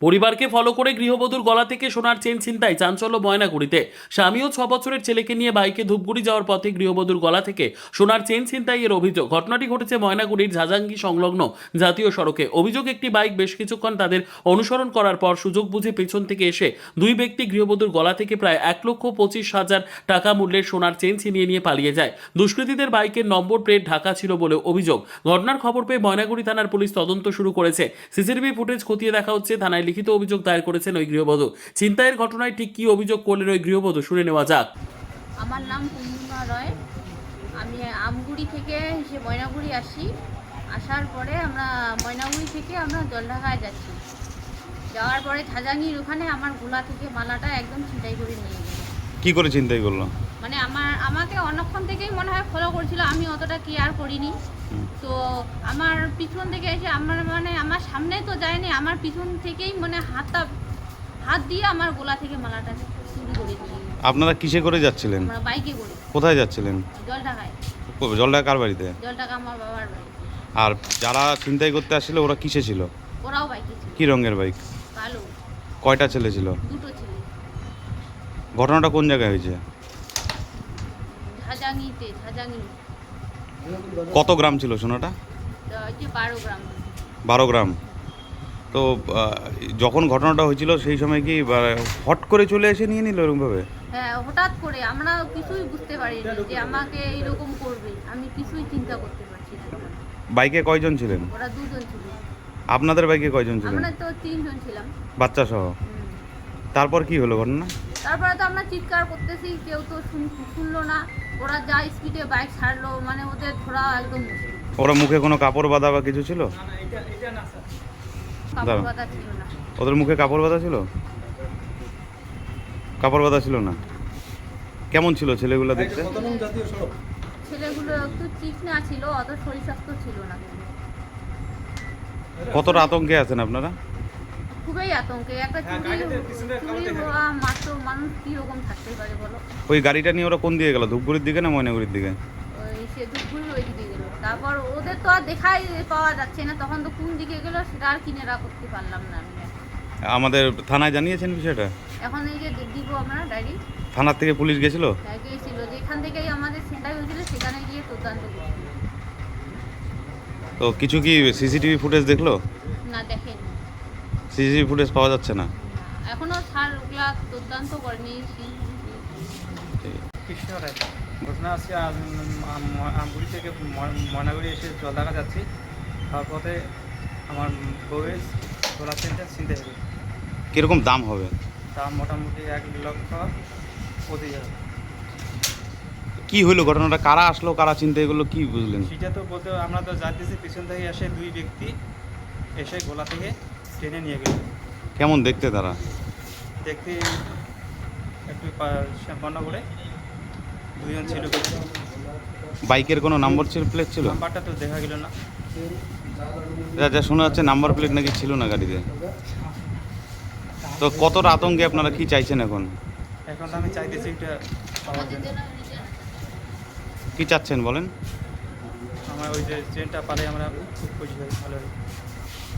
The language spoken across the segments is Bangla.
পরিবারকে ফলো করে গৃহবধূর গলা থেকে সোনার চেন ছিনতাই, চাঞ্চল্য ময়নাগুড়িতে। স্বামী ও 6 বছরের ছেলেকে নিয়ে বাইকে ধূপগুড়ি যাওয়ার পথে গৃহবধূর গলা থেকে সোনার চেন ছিনতাইয়ের অভিযোগ। ঘটনাটি ঘটেছে ময়নাগুড়ির ঝাজাঙ্গি সংলগ্ন জাতীয় সড়কে। অভিযোগ, একটি বাইক বেশ কিছুক্ষণ তাদের অনুসরণ করার পর সুযোগ বুঝে পেছন থেকে এসে দুই ব্যক্তি গৃহবধূর গলা থেকে প্রায় 1,25,000 টাকা মূল্যের সোনার চেন ছিনিয়ে নিয়ে পালিয়ে যায়। দুষ্কৃতীদের বাইকের নম্বর প্লেট ঢাকা ছিল বলে অভিযোগ। ঘটনার খবর পেয়ে ময়নাগুড়ি থানার পুলিশ তদন্ত শুরু করেছে। সিসিটিভি ফুটেজ খতিয়ে দেখা হচ্ছে। থানায় লিখিত অভিযোগ দায়ের করেছেন ওই গৃহবধূ। ছিনতাইয়ের ঘটনায় ঠিক কী অভিযোগ করলেন ওই গৃহবধূ, শুনে নেওয়া যাক। আমার নাম পূর্ণিমা রয়। আমি আমগুড়ি থেকে এসে ময়নাগুড়ি আসি। আসার পরে আমরা ময়নাগুড়ি থেকে জলঢাকায় যাচ্ছি। যাওয়ার পরে ঝাজাঙ্গির ওখানে আমার গোলা থেকে মালাটা একদম ছিনতাই করে নিয়ে গেল। কি করে চিন্তাই করলো? মানে আমাকে অনেকক্ষণ থেকেই মনে হয় ফলো করছিল, আমি অতটা কেয়ার করিনি। তো আমার পিছন থেকে এসে আমার সামনে তো যায়নি, আমার পিছন থেকেই হাত দিয়ে আমার গোলা থেকে মালাটা চুরি করে নিয়ে গেল। আপনারা কিসে করে যাচ্ছিলেন? আমরা বাইকে করে। কোথায় যাচ্ছিলেন? জলঢাকায়। জলঢাকা কার বাড়িতে? জলঢাকা আমার বাবার বাড়ি। আর যারা চিন্তাই করতে আসছিল ওরা কিসে ছিল? ওরাও বাইকে ছিল। কি রঙের বাইক? কালো। কয়টা ছেলে ছিল? দুটো ছেলে। ঘটনাটা কোন জায়গায় হয়েছে? ঝাজাঙ্গি। কত গ্রাম ছিল সোনাটা? 12 গ্রাম। 12 গ্রাম। তো যখন ঘটনাটা হয়েছিল সেই সময় কি হট করে চলে এসে নিয়ে নিল এরকমভাবে? হ্যাঁ, হঠাৎ করে। আমরা কিছুই বুঝতে পারিনি যে আমাকে এরকম করবে। আমি কিছুই চিন্তা করতে পারছি না। বাইকে কয়জন ছিলেন? ওরা দুজন ছিল। আপনাদের বাইকে কয়জন ছিলেন? আমরা তো 3 জন ছিলাম। বাচ্চা সহ। তারপর কি হলো ঘটনা? তারপরে তো আমরা চিৎকার করতেছি, কেউ তো শুনলো না। ওরা যা স্পিডে বাইক ছাড়লো, মানে ওদের ধরা একদম মুশকিল। ওরা মুখে কোনো কাপড় বাঁধা বা কিছু ছিল? কাপড় বাঁধা ছিল না। ওদের মুখে কাপড় বাঁধা ছিল? কাপড় বাঁধা ছিল না। কেমন ছিল ছেলেগুলো দেখতে? ছেলেগুলো একটু চিকনা ছিল, অত শরীর স্বাস্থ্য ছিল না। কতটা আতঙ্কে আছেন আপনারা? খুবই আতঙ্কে। একটা চুরি হওয়া মাত্র মানুষ কিরকম থাকতে পারে বলো? ওই গাড়িটা নিয়ে ওরা কোন দিকে গেল? ধূপগুড়ির দিকে না ময়নাগুড়ির দিকে? ওই সে ধূপগুড়ির ওই দিকে গেল। তারপর ওদের তো আর দেখাই পাওয়া যাচ্ছে না, তখন তো কোন দিকে গেল সেটা আর কিনেরা করতে পারলাম না আমি। আমাদের থানায় জানিয়েছেন বিষয়টা? এখন এই যে দিব আমরা ডায়েরি। থানার থেকে পুলিশ গেছিল? গিয়েছিল, যেখান থেকেই আমাদের সেন্টার হয়েছিল সেখানে গিয়ে তদন্ত করছিল। তো কিছু কি সিসিটিভি ফুটেজ দেখলো? না, দেখেনি। সিসিটিভি ফুটেজ পাওয়া যাচ্ছে না? এখনো স্যার ওগুলা তদন্ত করেনি। কৃষ্ণ রায়। ঘটনা আজকে আমগুড়ি থেকে ময়নাগুড়ি এসে জলঢাকা যাচ্ছি। তার পথে আমার বউয়ের সোলার চেনটা ছিনতে হবে। কীরকম দাম হবে? দাম মোটামুটি 1,25,000। কি হইলো ঘটনাটা? কারা আসলো, কারা চিন্তা এগুলো কি বুঝলেন? সেটা তো বলতে আমরা তো যাচ্ছি, পিছন থেকে এসে দুই ব্যক্তি এসে গোলা থেকে টেনে নিয়ে গেল। কেমন দেখতে তারা? দেখতে একটু সম্পন্ন করে দুজন ছিল। বাইকের কোনো নাম্বার প্লেট ছিল? নাম্বারটা তো দেখা গেল না। যা শোনা যাচ্ছে নাম্বার প্লেট নাকি ছিল না গাড়িতে। তো কতটা আতঙ্কে আপনারা কি চাইছেন এখন? এখন আমি চাইতেছি এটা পাওয়ার জন্য। কি চাচ্ছেন বলেন? আমার ওই যে চেনটা পালে আমরা খুব খুশি হই, ভালো হই,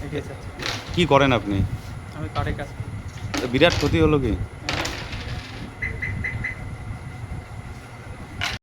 এটাই চাচ্ছি। কি করেন আপনি? আমি কাঠের কাজ। বিরাট ক্ষতি হলো কি?